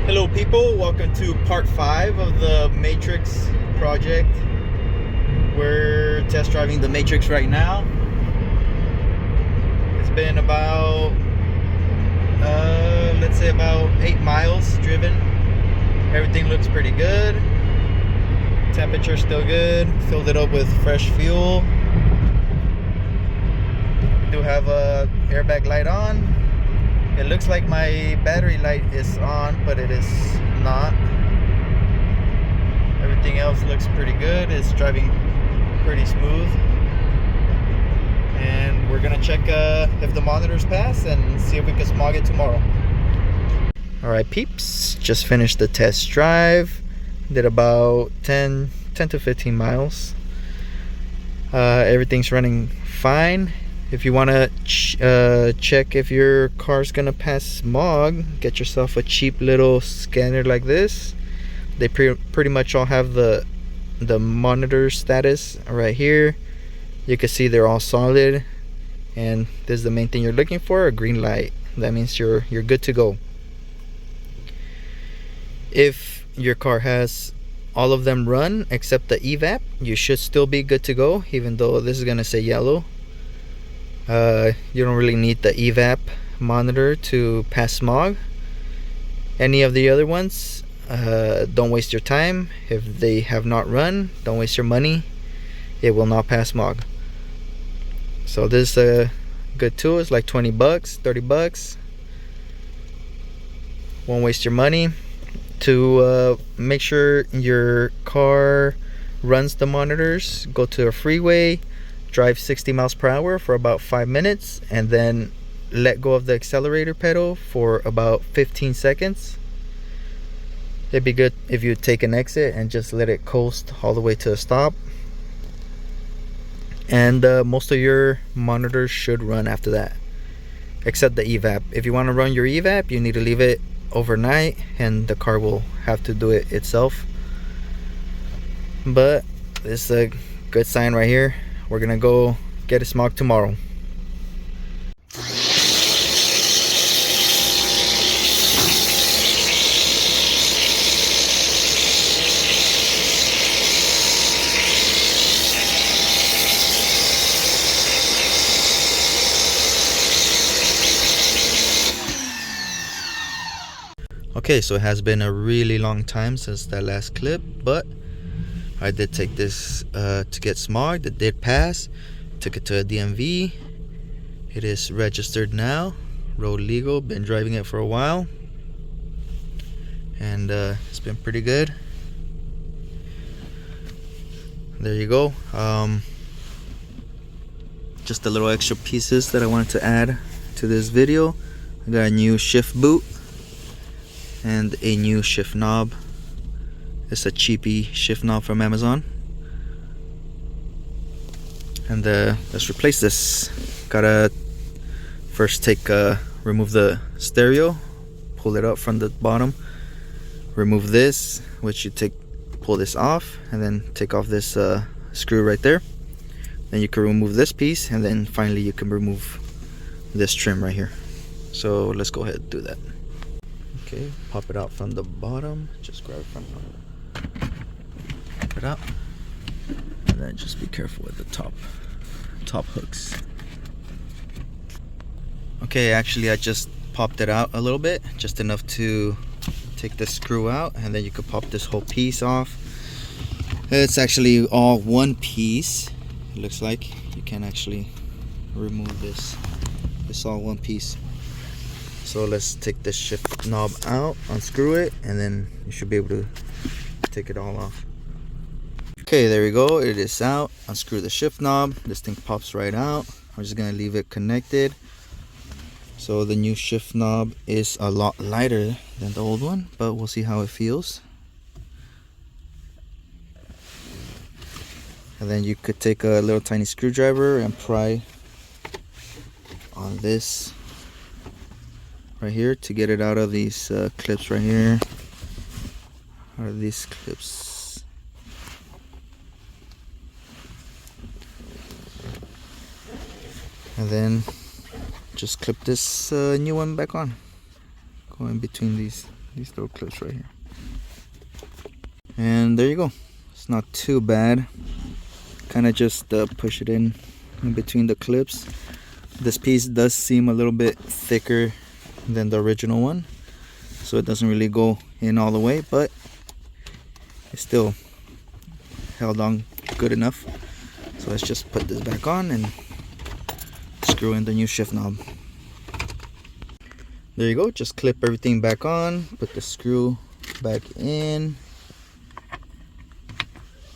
Hello people, welcome to part 5 of the Matrix project. We're test driving the Matrix right now. It's been about, let's say about 8 miles driven. Everything looks pretty good. Temperature still good. Filled it up with fresh fuel. Do have a airbag light on. It looks like my battery light is on, but it is not. Everything else looks pretty good. It's driving pretty smooth. And we're gonna check if the monitors pass and see if we can smog it tomorrow. Alright peeps, just finished the test drive. Did about 10 to 15 miles. Everything's running fine. If you want to check if your car's gonna pass smog, get yourself a cheap little scanner like this. They pretty much all have the monitor status right here. You can see they're all solid, and this is the main thing you're looking for, a green light. That means you're good to go. If your car has all of them run except the evap, you should still be good to go, even though this is gonna say yellow. You don't really need the evap monitor to pass smog. Any of the other ones, don't waste your time. If they have not run, don't waste your money. It will not pass smog. So this is a good tool. It's like 20 bucks, 30 bucks. Won't waste your money. To make sure your car runs the monitors, go to a freeway, drive 60 miles per hour for about 5 minutes, and then let go of the accelerator pedal for about 15 seconds. It'd be good if you take an exit and just let it coast all the way to a stop. And most of your monitors should run after that, except the evap. If you want to run your evap, you need to leave it overnight, and the car will have to do it itself. But this is a good sign right here. We're gonna go get a smog tomorrow. Okay, so it has been a really long time since that last clip, but I did take this to get smogged. It did pass. Took it to a DMV. It is registered now, road legal. Been driving it for a while, and it's been pretty good. There you go. Just the little extra pieces that I wanted to add to this video. I got a new shift boot and a new shift knob. It's a cheapy shift knob from Amazon. And let's replace this. Gotta first remove the stereo, pull it up from the bottom, remove this, which you pull this off, and then take off this screw right there. Then you can remove this piece, and then finally you can remove this trim right here. So let's go ahead and do that. Okay, pop it out from the bottom. Just grab it from pop it out, and then just be careful with the top hooks. Okay, actually I just popped it out a little bit, just enough to take the screw out, and then you could pop this whole piece off. It's actually all one piece. It looks like you can actually remove this. It's all one piece. So let's take this shift knob out, unscrew it, and then you should be able to take it all off. Okay, there we go. It is out. Unscrew the shift knob. This thing pops right out. I'm just gonna leave it connected. So the new shift knob is a lot lighter than the old one, but we'll see how it feels. And then you could take a little tiny screwdriver and pry on this right here to get it out of these clips right here. Out of these clips. And then just clip this new one back on. Go in between these. These little clips right here. And there you go. It's not too bad. Kind of just push it in between the clips. This piece does seem a little bit thicker than the original one, so it doesn't really go in all the way, but it's still held on good enough. So let's just put this back on and screw in the new shift knob. There you go. Just clip everything back on, put the screw back in,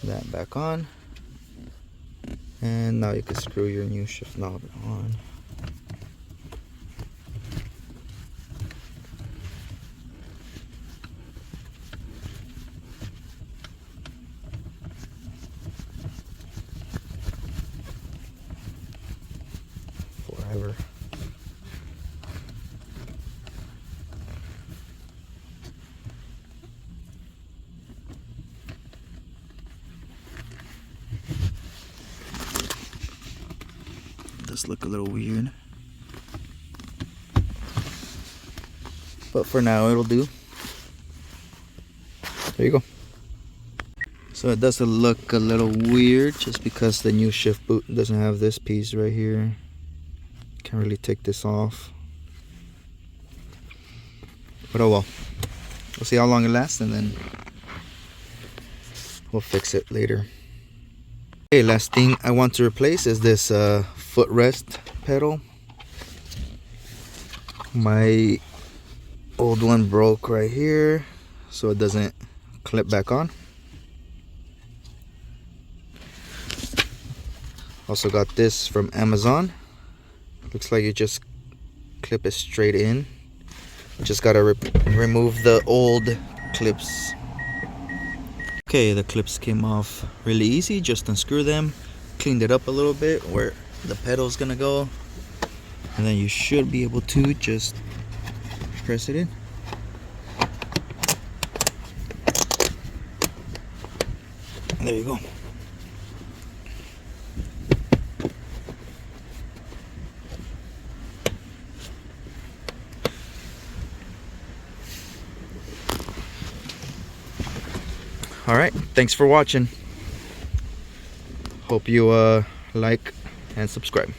that back on, and now you can screw your new shift knob on. Forever. Does look a little weird, but for now it'll do. There you go. So it does look a little weird just because the new shift boot doesn't have this piece right here. Can't really take this off, but oh well. We'll see how long it lasts and then we'll fix it later. Okay, last thing I want to replace is this footrest pedal. My old one broke right here, so it doesn't clip back on. Also got this from Amazon. Looks like you just clip it straight in. Just gotta remove the old clips. Okay, the clips came off really easy. Just unscrew them, cleaned it up a little bit where the pedal's gonna go, and then you should be able to just press it in. There you go. Alright, thanks for watching. Hope you like and subscribe.